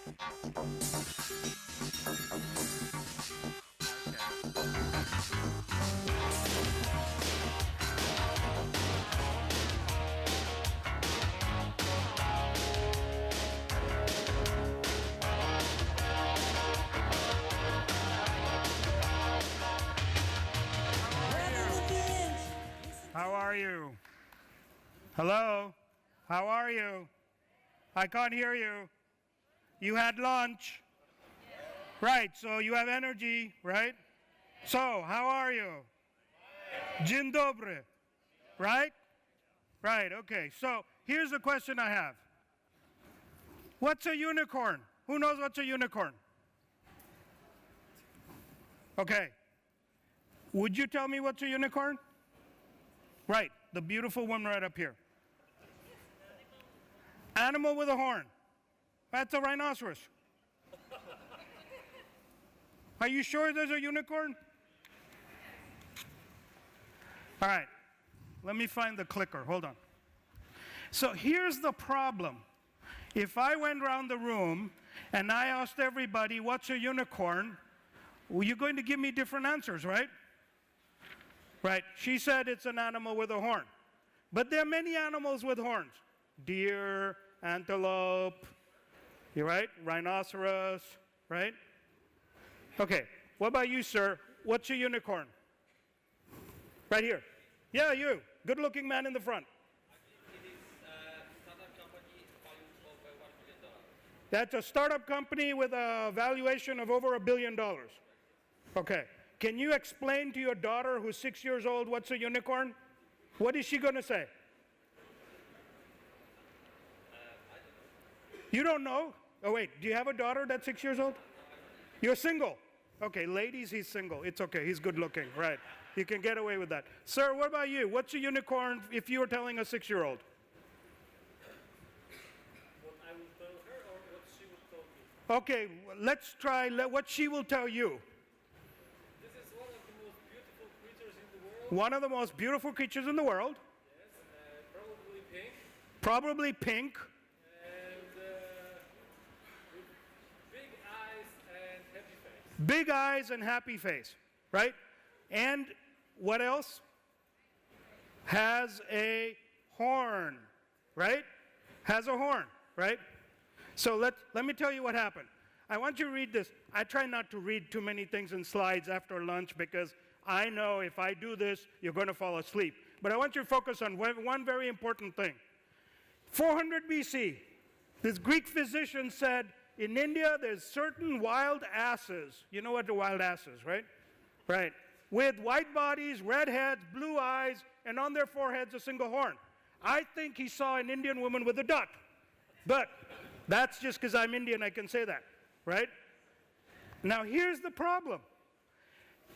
How are you? Hello? How are you? I can't hear you. You had lunch? Right, so you have energy, right? So, how are you? Dzień dobry. Right? Right, okay. So, here's the question I have. What's a unicorn? Who knows what's a unicorn? Okay. Would you tell me what's a unicorn? Right, the beautiful one right up here. Animal with a horn. That's a rhinoceros. Are you sure there's a unicorn? All right, let me find the clicker. Hold on. So here's the problem. If I went around the room and I asked everybody, what's a unicorn? Well, you're going to give me different answers, right? Right, she said it's an animal with a horn. But there are many animals with horns. Deer, antelope, you're right, rhinoceros, right? Okay, what about you, sir? What's a unicorn? Right here. Yeah, you. Good-looking man in the front. It is a startup company valued over $1 billion. That's a startup company with a valuation of over $1 billion. Okay. Can you explain to your daughter who's 6 years old what's a unicorn? What is she going to say? You don't know? Oh, wait. Do you have a daughter that's 6 years old? You're single. Okay, ladies, he's single. It's okay. He's good looking. Right. You can get away with that. Sir, what about you? What's a unicorn if you were telling a 6-year-old? What I will tell her or what she will tell me? Okay, let's try what she will tell you. This is one of the most beautiful creatures in the world. One of the most beautiful creatures in the world. Yes, probably pink. Probably pink. And with big eyes and happy face. Big eyes and happy face, right? And what else? Has a horn, right? Has a horn, right? So let me tell you what happened. I want you to read this. I try not to read too many things in slides after lunch because I know if I do this, you're going to fall asleep. But I want you to focus on one very important thing. 400 BC, this Greek physician said, in India, there's certain wild asses. You know what the wild ass is, right? Right. With white bodies, red heads, blue eyes, and on their foreheads a single horn. I think he saw an Indian woman with a duck. But that's just because I'm Indian, I can say that, right? Now here's the problem.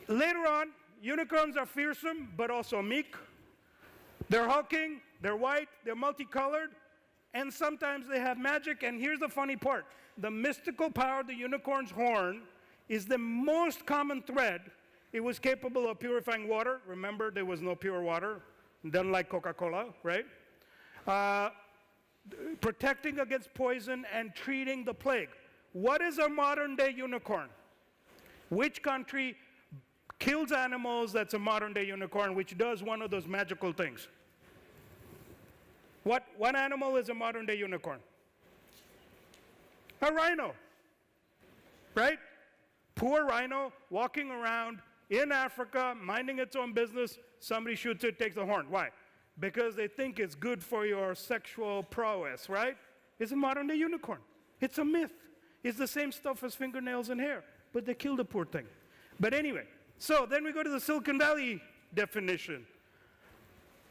Later on, unicorns are fearsome, but also meek. They're hulking, they're white, they're multicolored, and sometimes they have magic. And here's the funny part. The mystical power of the unicorn's horn is the most common thread. It was capable of purifying water. Remember, there was no pure water. Done like Coca-Cola, right? Protecting against poison and treating the plague. What is a modern-day unicorn? Which country kills animals that's a modern-day unicorn, which does one of those magical things? What animal is a modern-day unicorn? A rhino, right? Poor rhino walking around in Africa, minding its own business. Somebody shoots it, takes the horn. Why? Because they think it's good for your sexual prowess, right? It's a modern-day unicorn. It's a myth. It's the same stuff as fingernails and hair, but they killed the poor thing. But anyway, so then we go to the Silicon Valley definition.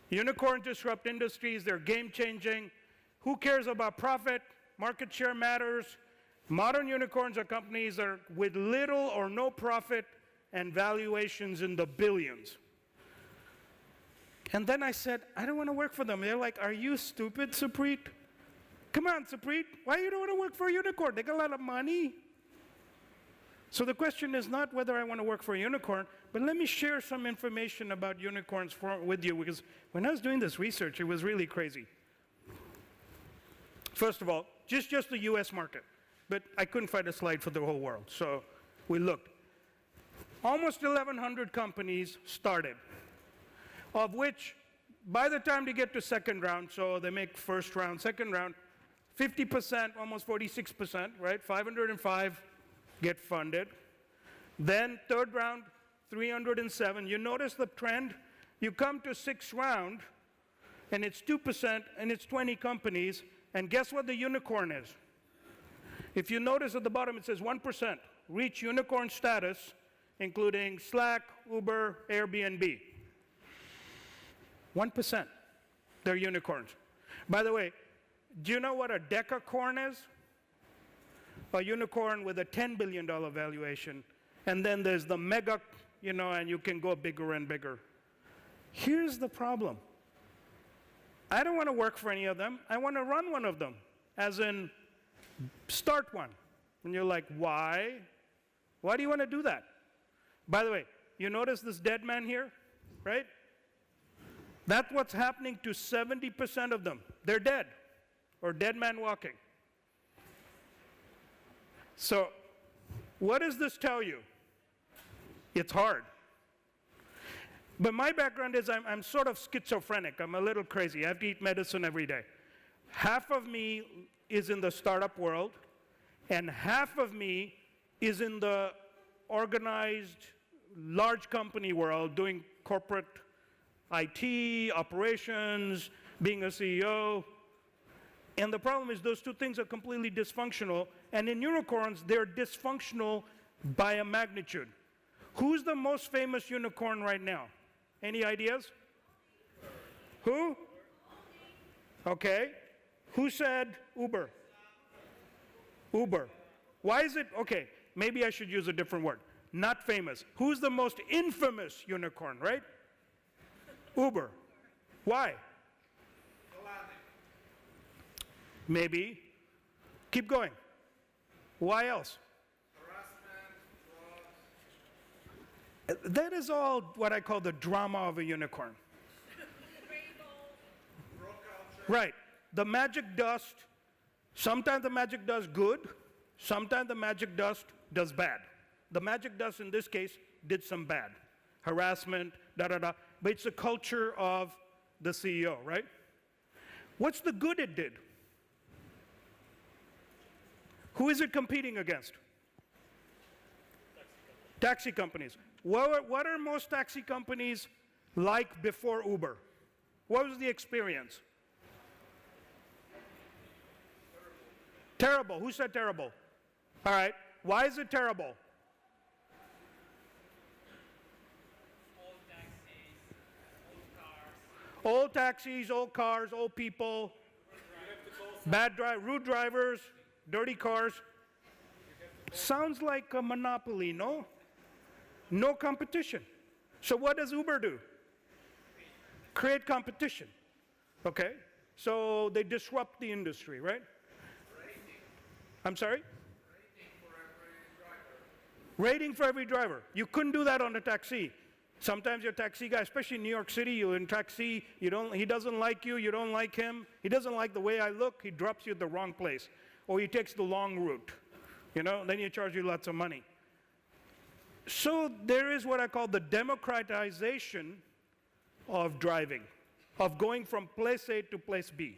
Unicorns disrupt industries. They're game-changing. Who cares about profit? Market share matters. Modern unicorns are companies that are with little or no profit and valuations in the billions. And then I said, I don't want to work for them. They're like, are you stupid, Supreet? Come on, Supreet. Why you don't want to work for a unicorn? They got a lot of money. So the question is not whether I want to work for a unicorn, but let me share some information about unicorns with you, because when I was doing this research, it was really crazy. First of all, just the US market. but I couldn't find a slide for the whole world, so we looked. Almost 1,100 companies started, of which, by the time they get to second round, so they make first round, second round, 50%, almost 46%, right? 505 get funded. Then third round, 307. You notice the trend? You come to sixth round, and it's 2%, and it's 20 companies, and guess what the unicorn is? If you notice at the bottom, it says 1% reach unicorn status, including Slack, Uber, Airbnb. 1%, they're unicorns. By the way, do you know what a decacorn is? A unicorn with a $10 billion valuation. And then there's the mega, and you can go bigger and bigger. Here's the problem. I don't want to work for any of them. I want to run one of them, as in start one. And you're like, why? Why do you want to do that? By the way, you notice this dead man here, right? That's what's happening to 70% of them. They're dead, or dead man walking. So what does this tell you? It's hard. But my background is I'm sort of schizophrenic. I'm a little crazy. I have to eat medicine every day. Half of me is in the startup world, and half of me is in the organized, large company world, doing corporate IT, operations, being a CEO. And the problem is those two things are completely dysfunctional. And in unicorns, they're dysfunctional by a magnitude. Who's the most famous unicorn right now? Any ideas? Who? Okay. Who said Uber? Uber. Why is it? Okay, maybe I should use a different word. Not famous. Who's the most infamous unicorn, right? Uber. Why? Maybe. Keep going. Why else? That is all what I call the drama of a unicorn. Right. The magic dust, sometimes the magic dust good, sometimes the magic dust does bad. The magic dust in this case did some bad. Harassment, da-da-da. But it's a culture of the CEO, right? What's the good it did? Who is it competing against? Taxi companies. What are most taxi companies like before Uber? What was the experience? Terrible. Who said terrible? All right. Why is it terrible? Old taxis, old cars, old people, rude drivers, dirty cars. Sounds like a monopoly, no? No competition. So what does Uber do? Create competition. Okay? So they disrupt the industry, right? I'm sorry? Rating for every driver. You couldn't do that on a taxi. Sometimes your taxi guy, especially in New York City, you're in taxi, he doesn't like you, you don't like him, he doesn't like the way I look, he drops you at the wrong place. Or he takes the long route. Then he charges you lots of money. So there is what I call the democratization of driving, of going from place A to place B.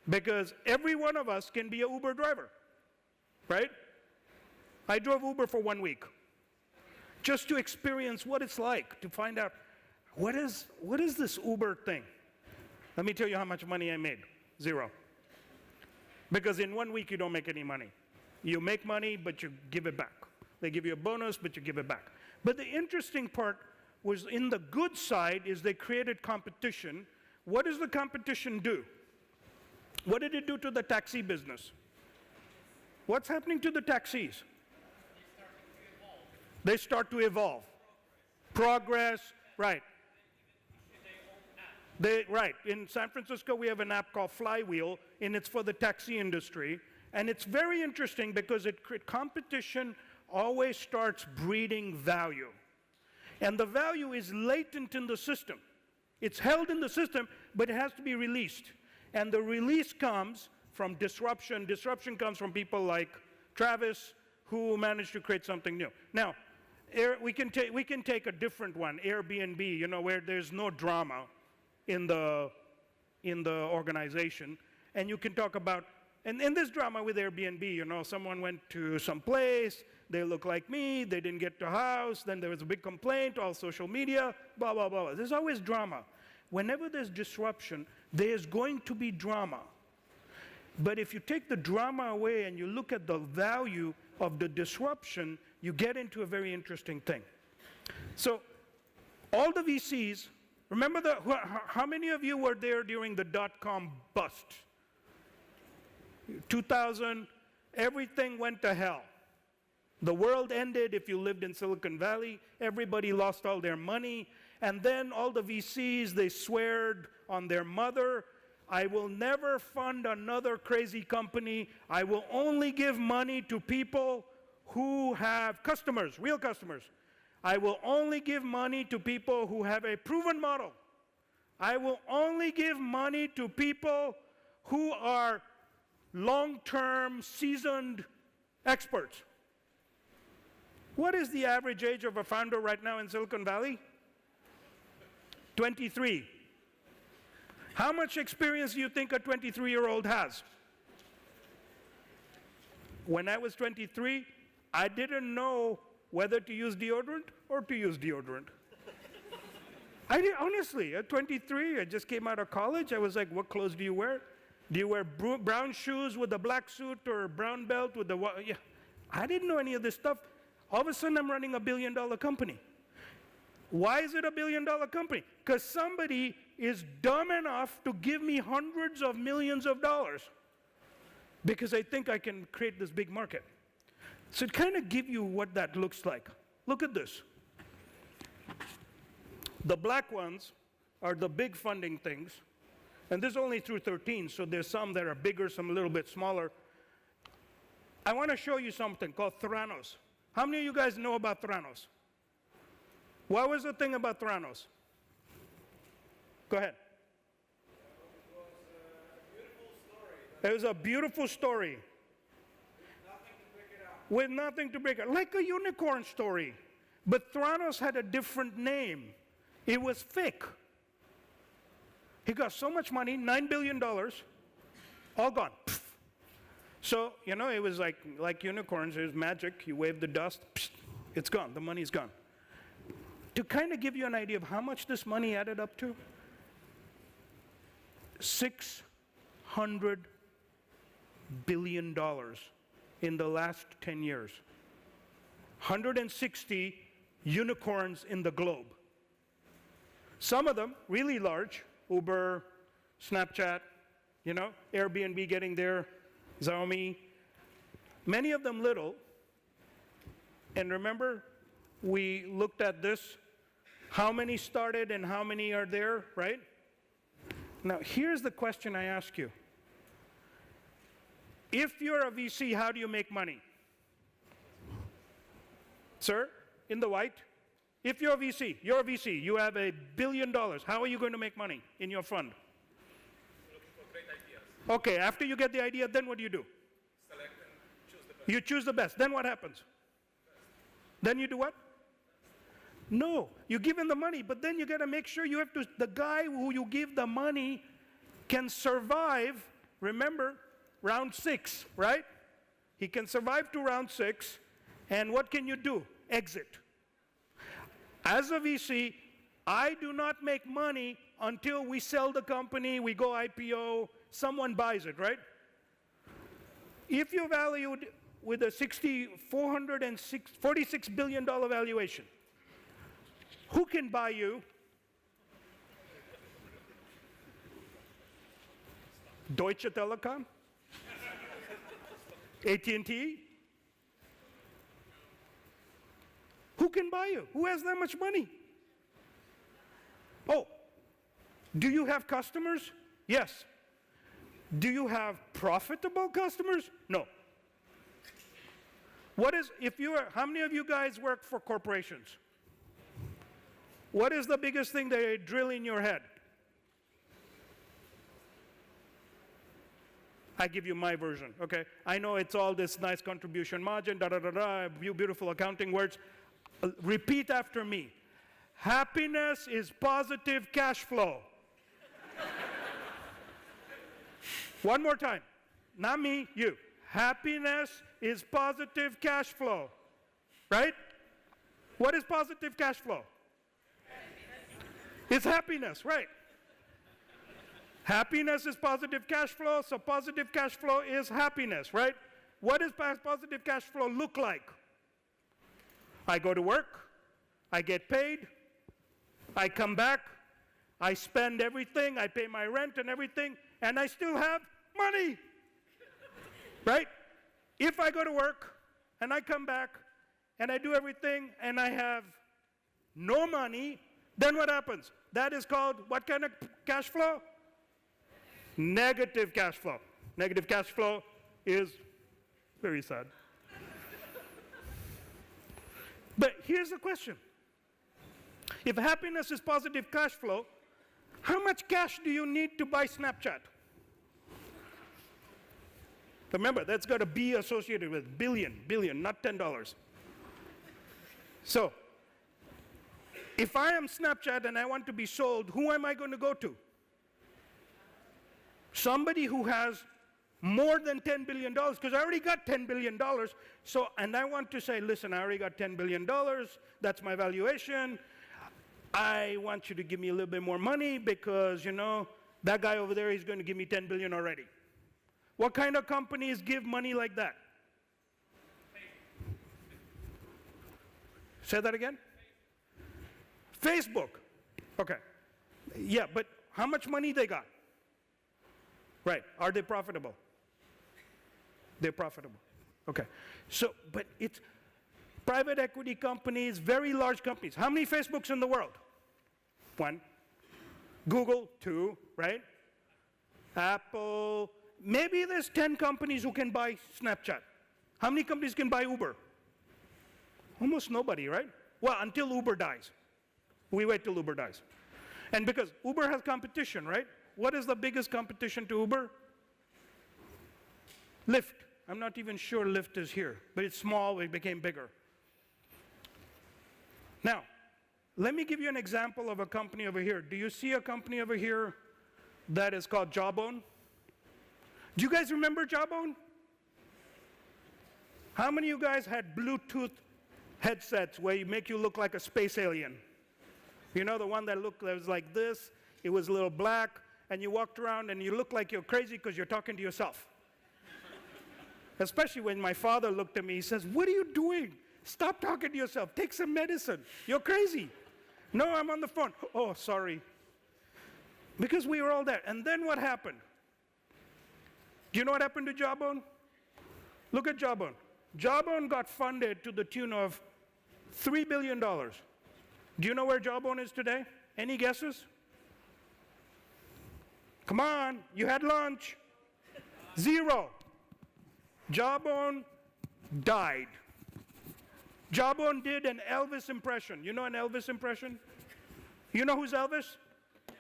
Because every one of us can be an Uber driver, right? I drove Uber for 1 week, just to experience what it's like, to find out what is this Uber thing. Let me tell you how much money I made. 0. Because in 1 week you don't make any money. You make money, but you give it back. They give you a bonus, but you give it back. But the interesting part was in the good side is they created competition. What does the competition do? What did it do to the taxi business? What's happening to the taxis? They start to evolve. Progress, right. Right. In San Francisco, we have an app called Flywheel, and it's for the taxi industry. And it's very interesting because competition always starts breeding value. And the value is latent in the system. It's held in the system, but it has to be released. And the release comes from disruption. Disruption comes from people like Travis, who managed to create something new. Now, we can take a different one, Airbnb, you know, where there's no drama in the organization, and you can talk about, and in this drama with Airbnb, you know, someone went to some place, they look like me, they didn't get to house, then there was a big complaint, all social media, blah, blah, blah. There's always drama. Whenever there's disruption, there's going to be drama. But if you take the drama away and you look at the value of the disruption, you get into a very interesting thing. So all the VCs, remember how many of you were there during the dot-com bust? 2000, everything went to hell. The world ended if you lived in Silicon Valley. Everybody lost all their money. And then all the VCs, they sweared on their mother, I will never fund another crazy company. I will only give money to people who have customers, real customers. I will only give money to people who have a proven model. I will only give money to people who are long-term, seasoned experts. What is the average age of a founder right now in Silicon Valley? 23. How much experience do you think a 23-year-old has? When I was 23, I didn't know whether to use deodorant or to use deodorant. Honestly, at 23, I just came out of college. I was like, what clothes do you wear? Do you wear brown shoes with a black suit or a brown belt with the yeah. I didn't know any of this stuff. All of a sudden, I'm running a $1 billion company. Why is it a $1 billion company? Because somebody is dumb enough to give me hundreds of millions of dollars because I think I can create this big market. So it kind of gives you what that looks like. Look at this. The black ones are the big funding things. And this is only through 13, so there's some that are bigger, some a little bit smaller. I want to show you something called Theranos. How many of you guys know about Theranos? What was the thing about Theranos? Go ahead. It was a beautiful story. With nothing to break it out. Like a unicorn story. But Theranos had a different name. It was fake. He got so much money, $9 billion, all gone. Pfft. So, you know, it was like unicorns, it was magic. You wave the dust, pfft, it's gone, the money's gone. To kind of give you an idea of how much this money added up to, $600 billion in the last 10 years. 160 unicorns in the globe. Some of them really large, Uber, Snapchat, you know, Airbnb getting there, Xiaomi. Many of them little. And remember, we looked at this, how many started and how many are there, right? Now, here's the question I ask you. If you're a VC, how do you make money? Sir, in the white? If you're a VC, you have $1 billion. How are you going to make money in your fund? Looking for great ideas. Okay, after you get the idea, then what do? Select and choose the best. You choose the best. Then what happens? Then you do what? No, you give him the money, but then you got to make sure you have to, the guy who you give the money can survive, remember, round 6, right? He can survive to round 6, and what can you do? Exit. As a VC, I do not make money until we sell the company, we go IPO, someone buys it, right? If you're valued with a $46 billion valuation, who can buy you? Deutsche Telekom? AT&T? Who can buy you? Who has that much money? Oh, do you have customers? Yes. Do you have profitable customers? No. How many of you guys work for corporations? What is the biggest thing they drill in your head? I give you my version, okay? I know it's all this nice contribution margin, da-da-da-da, beautiful accounting words. Repeat after me. Happiness is positive cash flow. One more time. Not me, you. Happiness is positive cash flow. Right? What is positive cash flow? It's happiness, right? Happiness is positive cash flow, so positive cash flow is happiness, right? What does positive cash flow look like? I go to work, I get paid, I come back, I spend everything, I pay my rent and everything, and I still have money, right? If I go to work and I come back and I do everything and I have no money, then what happens? That is called what kind of cash flow? Negative cash flow. Negative cash flow is very sad. But here's the question. If happiness is positive cash flow, how much cash do you need to buy Snapchat? Remember, that's got a B associated with billion, not $10. So, if I am Snapchat and I want to be sold, who am I going to go to? Somebody who has more than $10 billion, because I already got $10 billion. So, and I want to say, listen, I already got $10 billion. That's my valuation. I want you to give me a little bit more money because, you know, that guy over there is going to give me $10 billion already. What kind of companies give money like that? Say that again? Facebook. Okay. Yeah, but how much money they got? Right. Are they profitable? They're profitable. Okay. So, but it's private equity companies, very large companies. How many Facebooks in the world? 1. Google, 2, right? Apple. Maybe there's 10 companies who can buy Snapchat. How many companies can buy Uber? Almost nobody, right? Well, until Uber dies. We wait till Uber dies. And because Uber has competition, right? What is the biggest competition to Uber? Lyft. I'm not even sure Lyft is here, but it's small, it became bigger. Now, let me give you an example of a company over here. Do you see a company over here that is called Jawbone? Do you guys remember Jawbone? How many of you guys had Bluetooth headsets where you make you look like a space alien? You know, the one that was like this, it was a little black, and you walked around and you look like you're crazy because you're talking to yourself. Especially when my father looked at me, he says, "What are you doing? Stop talking to yourself. Take some medicine. You're crazy." "No, I'm on the phone." "Oh, sorry." Because we were all there. And then what happened? Do you know what happened to Jawbone? Look at Jawbone. Jawbone got funded to the tune of $3 billion. Do you know where Jawbone is today? Any guesses? Come on, you had lunch. 0. Jawbone died. Jawbone did an Elvis impression. You know an Elvis impression? You know who's Elvis? Yes.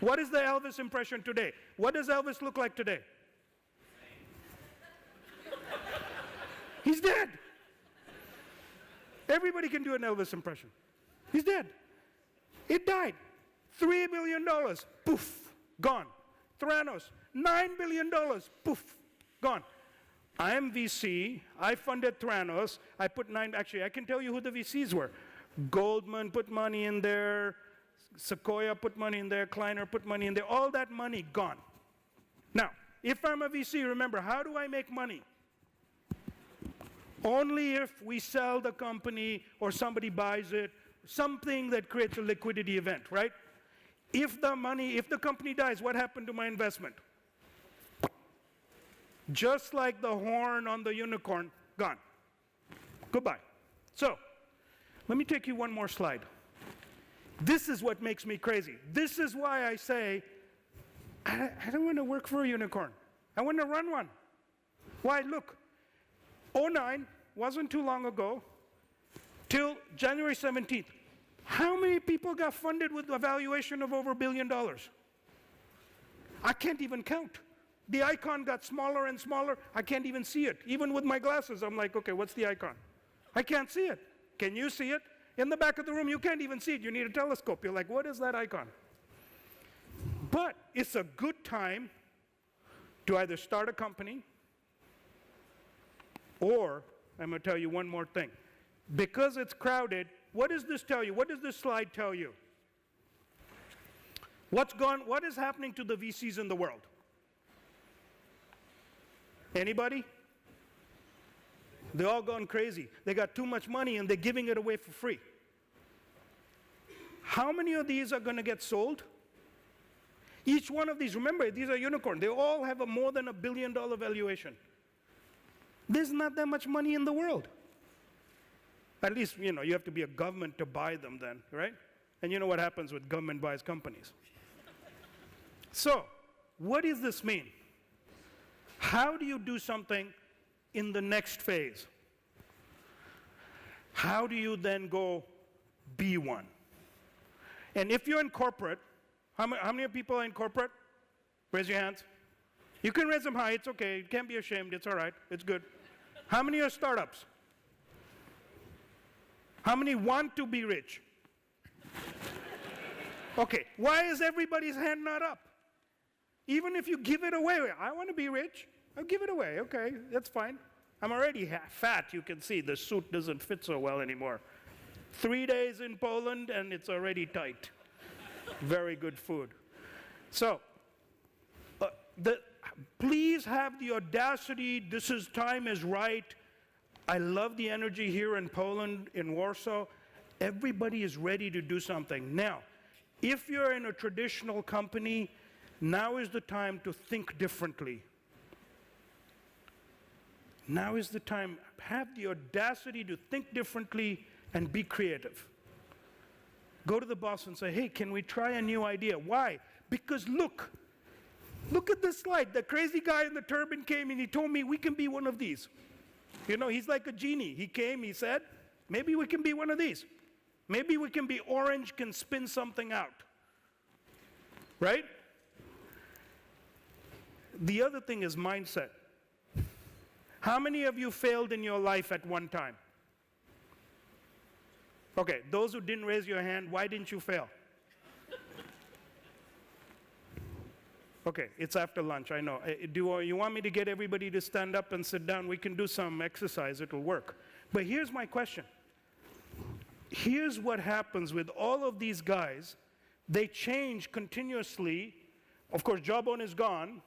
What is the Elvis impression today? What does Elvis look like today? He's dead. Everybody can do an Elvis impression. He's dead. It died. $3 billion. Poof. Gone. Theranos. $9 billion. Poof. Gone. I am VC. I funded Theranos. I put 9. Actually, I can tell you who the VCs were. Goldman put money in there. Sequoia put money in there. Kleiner put money in there. All that money gone. Now, if I'm a VC, remember, how do I make money? Only if we sell the company or somebody buys it, something that creates a liquidity event, right? If the company dies, what happened to my investment? Just like the horn on the unicorn, gone. Goodbye. So, let me take you one more slide. This is what makes me crazy. This is why I say, I don't want to work for a unicorn. I want to run one. Why? Look, 2009 wasn't too long ago, till January 17th. How many people got funded with a valuation of over $1 billion? I can't even count. the icon got smaller and smaller. I can't even see it. Even with my glasses, I'm like, okay, what's the icon? I can't see it. Can you see it? In the back of the room, you can't even see it. You need a telescope. You're like, what is that icon? But it's a good time to either start a company or, I'm going to tell you one more thing. Because it's crowded, what does this tell you? What does this slide tell you? What is happening to the VCs in the world? Anybody? They're all gone crazy. They got too much money and they're giving it away for free. How many of these are going to get sold? Each one of these, remember, these are unicorns. They all have a more than $1 billion valuation. There's not that much money in the world. At least, you have to be a government to buy them then, right? And you know what happens when government buys companies. So, what does this mean? How do you do something in the next phase? How do you then go be one? And if you're in corporate, how many people are in corporate? Raise your hands. You can raise them high, it's okay. You can't be ashamed, it's all right, it's good. How many are startups? How many want to be rich? Okay, why is everybody's hand not up? Even if you give it away, I want to be rich, I'll give it away, okay, that's fine. I'm already fat, you can see, the suit doesn't fit so well anymore. 3 days in Poland and it's already tight. Very good food. So, please have the audacity, time is right. I love the energy here in Poland, in Warsaw. Everybody is ready to do something. Now, if you're in a traditional company, now is the time to think differently. Now is the time. Have the audacity to think differently and be creative. Go to the boss and say, hey, can we try a new idea? Why? Because look at this slide. The crazy guy in the turban came and he told me we can be one of these. He's like a genie. He came, he said, maybe we can be one of these. Maybe we can be orange, can spin something out. Right? The other thing is mindset. How many of you failed in your life at one time? Okay, those who didn't raise your hand, why didn't you fail? Okay, it's after lunch, I know. Do you want me to get everybody to stand up and sit down? We can do some exercise, it'll work. But here's my question. Here's what happens with all of these guys. They change continuously. Of course, Jawbone is gone,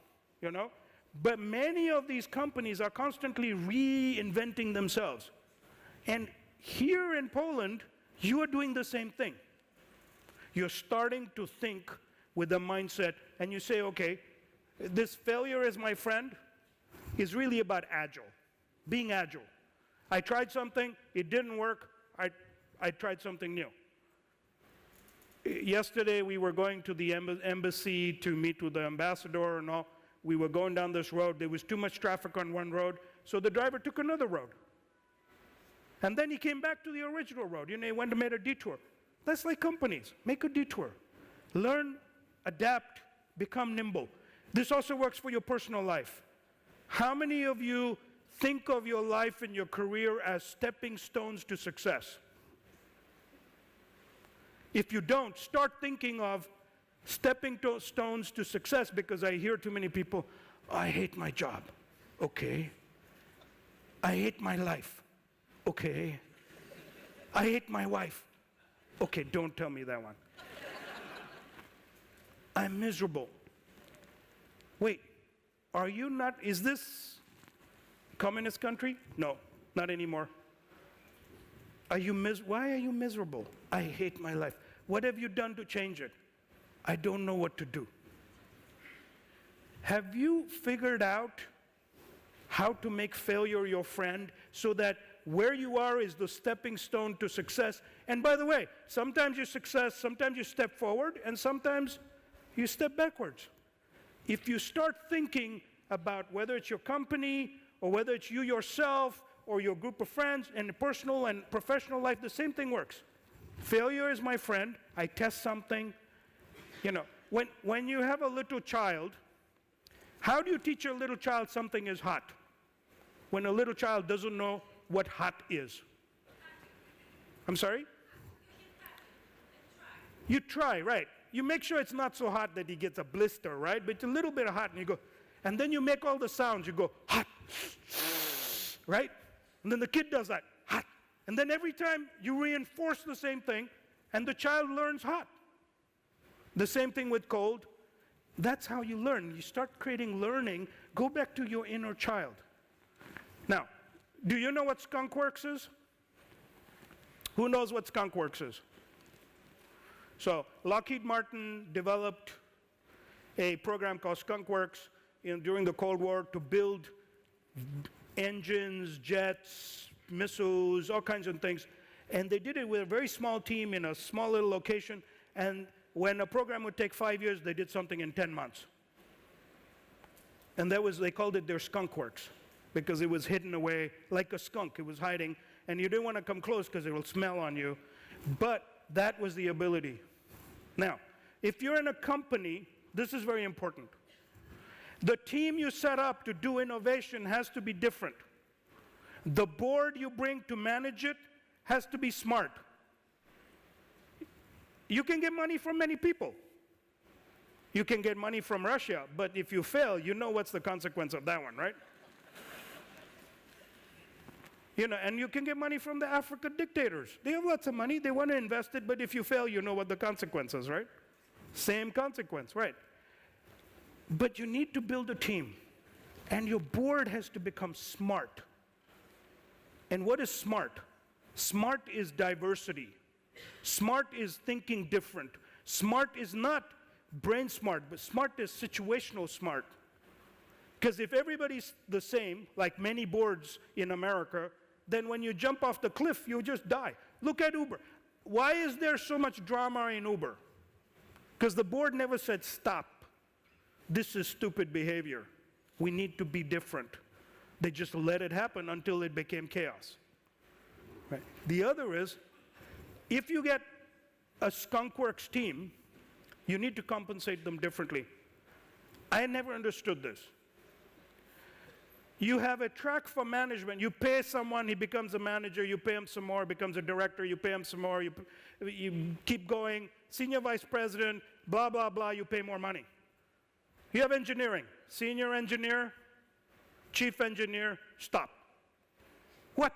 but many of these companies are constantly reinventing themselves. And here in Poland, you are doing the same thing. You're starting to think with a mindset, and you say, okay, this failure is my friend is really about being agile. I tried something, it didn't work, I tried something new. Yesterday, we were going to the embassy to meet with the ambassador and all. We were going down this road. There was too much traffic on one road, so the driver took another road. And then he came back to the original road. He went and made a detour. That's like companies. Make a detour. Learn, adapt, become nimble. This also works for your personal life. How many of you think of your life and your career as stepping stones to success? If you don't, start thinking of stepping stones to success, because I hear too many people, I hate my job. Okay. I hate my life. Okay. I hate my wife. Okay, don't tell me that one. I'm miserable. Wait, is this communist country? No, not anymore. Why are you miserable? I hate my life. What have you done to change it? I don't know what to do. Have you figured out how to make failure your friend so that where you are is the stepping stone to success? And by the way, sometimes you step forward, and sometimes you step backwards. If you start thinking about whether it's your company or whether it's you yourself or your group of friends, and personal and professional life, the same thing works. Failure is my friend. I test something. When you have a little child, How do you teach a little child something is hot when a little child doesn't know what hot is? I'm sorry? You try, right. You make sure it's not so hot that he gets a blister, right? But it's a little bit of hot, and you go, and then you make all the sounds. You go, hot, right? And then the kid does that, hot. And then every time you reinforce the same thing, and the child learns hot. The same thing with cold. That's how you learn. You start creating learning. Go back to your inner child. Now, do you know what skunkworks is? Who knows what skunkworks is? So Lockheed Martin developed a program called skunkworks during the Cold War to build engines, jets, missiles, all kinds of things. And they did it with a very small team in a small little location. And when a program would take 5 years, they did something in 10 months. And they called it their skunkworks because it was hidden away like a skunk. It was hiding, and you didn't want to come close because it will smell on you. But that was the ability. Now, if you're in a company, this is very important. The team you set up to do innovation has to be different. The board you bring to manage it has to be smart. You can get money from many people. You can get money from Russia, but if you fail, you know what's the consequence of that one, right? You know, and you can get money from the African dictators. They have lots of money, they want to invest it, but if you fail, you know what the consequences, right? Same consequence, right? But you need to build a team, and your board has to become smart. And what is smart? Smart is diversity. Smart is thinking different. Smart is not brain smart, but smart is situational smart. Because if everybody's the same, like many boards in America, then when you jump off the cliff, you'll just die. Look at Uber. Why is there so much drama in Uber? Because the board never said, stop. This is stupid behavior. We need to be different. They just let it happen until it became chaos. Right. The other is, if you get a skunkworks team, you need to compensate them differently. I never understood this. You have a track for management. You pay someone, he becomes a manager. You pay him some more, becomes a director. You pay him some more. You keep going. Senior vice president, blah, blah, blah. You pay more money. You have engineering. Senior engineer, chief engineer, stop. What?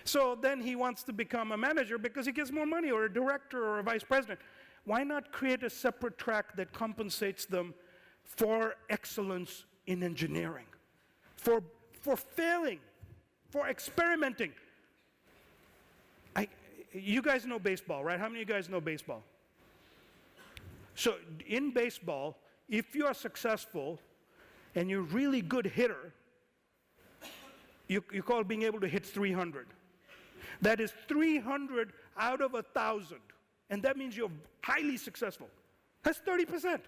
So then he wants to become a manager because he gets more money, or a director or a vice president. Why not create a separate track that compensates them for excellence in engineering? For failing, for experimenting. You guys know baseball, right? How many of you guys know baseball? So in baseball, if you are successful and you're a really good hitter, you call being able to hit 300. That is 300 out of 1,000. And that means you're highly successful. That's 30%.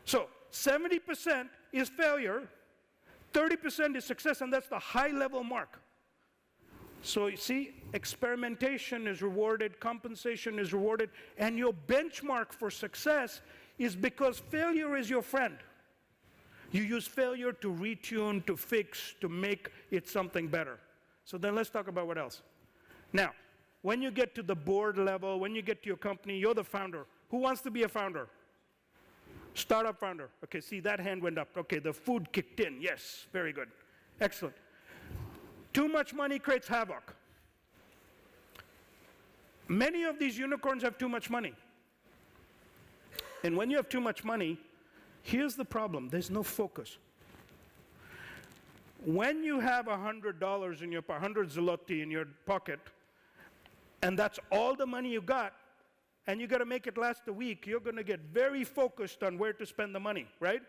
So 70% is failure, 30% is success, and that's the high-level mark. So you see, experimentation is rewarded, compensation is rewarded, and your benchmark for success is because failure is your friend. You use failure to retune, to fix, to make it something better. So then let's talk about what else. Now, when you get to the board level, when you get to your company, you're the founder. Who wants to be a founder? Startup founder. Okay, see, that hand went up. Okay, the food kicked in. Yes, very good. Excellent. Too much money creates havoc. Many of these unicorns have too much money. And when you have too much money, here's the problem. There's no focus. When you have $100 in your 100 zloty in your pocket, and that's all the money you got, and you got to make it last a week, you're going to get very focused on where to spend the money, right?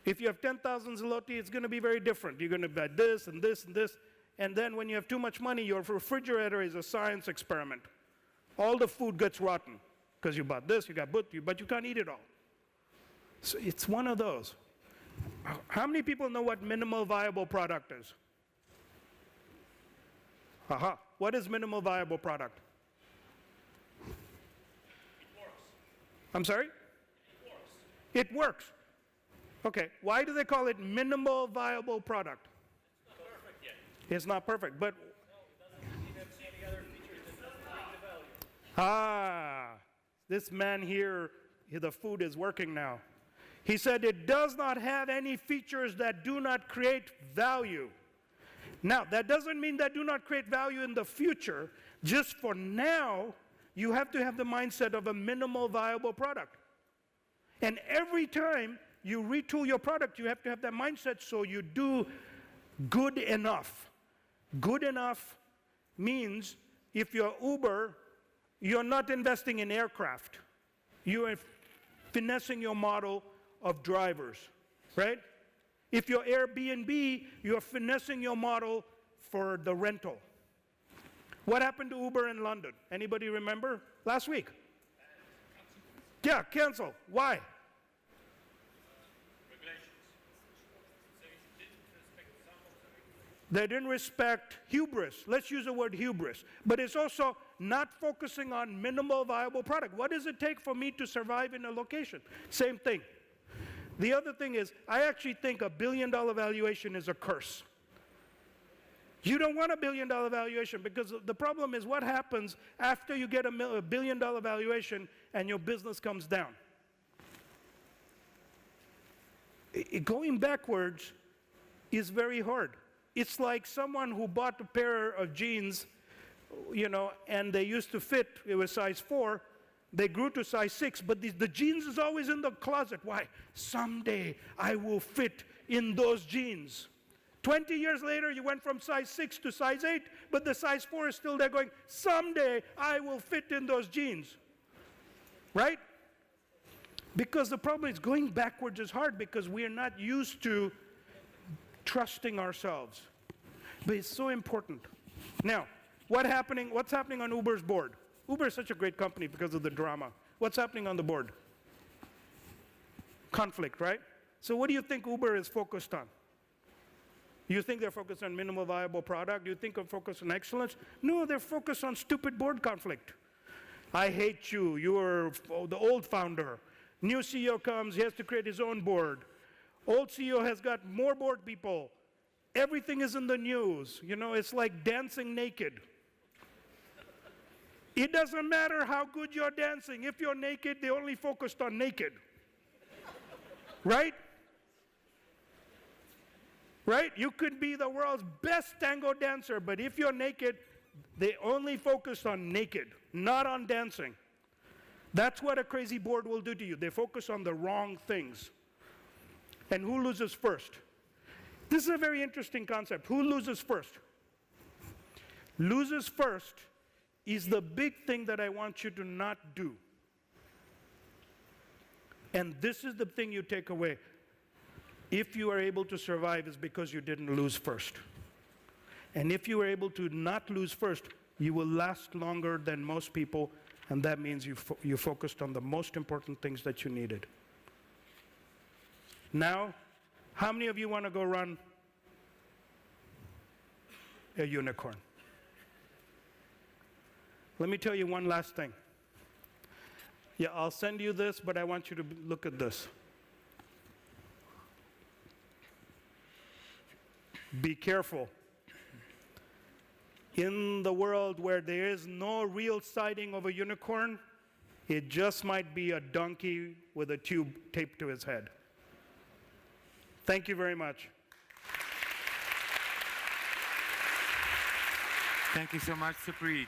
If you have 10,000 zloty, it's going to be very different. You're going to buy this and this and this. And then when you have too much money, your refrigerator is a science experiment. All the food gets rotten because you bought this, you got but you can't eat it all. So it's one of those. How many people know what minimal viable product is? Aha. What is minimal viable product? It works. I'm sorry? It works. It works. Okay, why do they call it minimal viable product? It's not perfect yet. It's not perfect, but No, it doesn't even have any other features that doesn't bring the value. this man here, the food is working now. He said it does not have any features that do not create value. Now, that doesn't mean that do not create value in the future. Just for now, you have to have the mindset of a minimal viable product. And every time you retool your product, you have to have that mindset so you do good enough. Good enough means if you're Uber, you're not investing in aircraft. You are finessing your model of drivers, right? If you're Airbnb, you're finessing your model for the rental. What happened to Uber in London? Anybody remember? Last week. Yeah, cancel. Why? Regulations. So it didn't respect some of the regulations. They didn't respect hubris. Let's use the word hubris. But it's also not focusing on minimal viable product. What does it take for me to survive in a location? Same thing. The other thing is, I actually think $1 billion valuation is a curse. You don't want $1 billion valuation because the problem is what happens after you get $1 billion valuation and your business comes down. Going backwards is very hard. It's like someone who bought a pair of jeans, you know, and they used to fit, it was size 4, they grew to size 6, but the jeans is always in the closet. Why? Someday I will fit in those jeans. 20 years later, you went from size 6 to size 8, but the size 4 is still there going, someday I will fit in those jeans. Right? Because the problem is going backwards is hard because we are not used to trusting ourselves. But it's so important. Now, what's happening on Uber's board? Uber is such a great company because of the drama. What's happening on the board? Conflict, right? So what do you think Uber is focused on? You think they're focused on minimal viable product? Do you think they're focused on excellence? No, they're focused on stupid board conflict. I hate you. You are the old founder. New CEO comes, he has to create his own board. Old CEO has got more board people. Everything is in the news. You know, it's like dancing naked. It doesn't matter how good you're dancing. If you're naked, they only focused on naked. Right? Right? You could be the world's best tango dancer, but if you're naked, they only focus on naked, not on dancing. That's what a crazy board will do to you. They focus on the wrong things. And who loses first? This is a very interesting concept. Who loses first? Loses first is the big thing that I want you to not do. And this is the thing you take away. If you are able to survive, it's because you didn't lose first. And if you are able to not lose first, you will last longer than most people, and that means you focused on the most important things that you needed. Now, how many of you want to go run a unicorn? Let me tell you one last thing. Yeah, I'll send you this, but I want you to look at this. Be careful. In the world where there is no real sighting of a unicorn, it just might be a donkey with a tube taped to his head. Thank you very much. Thank you so much, Supreet.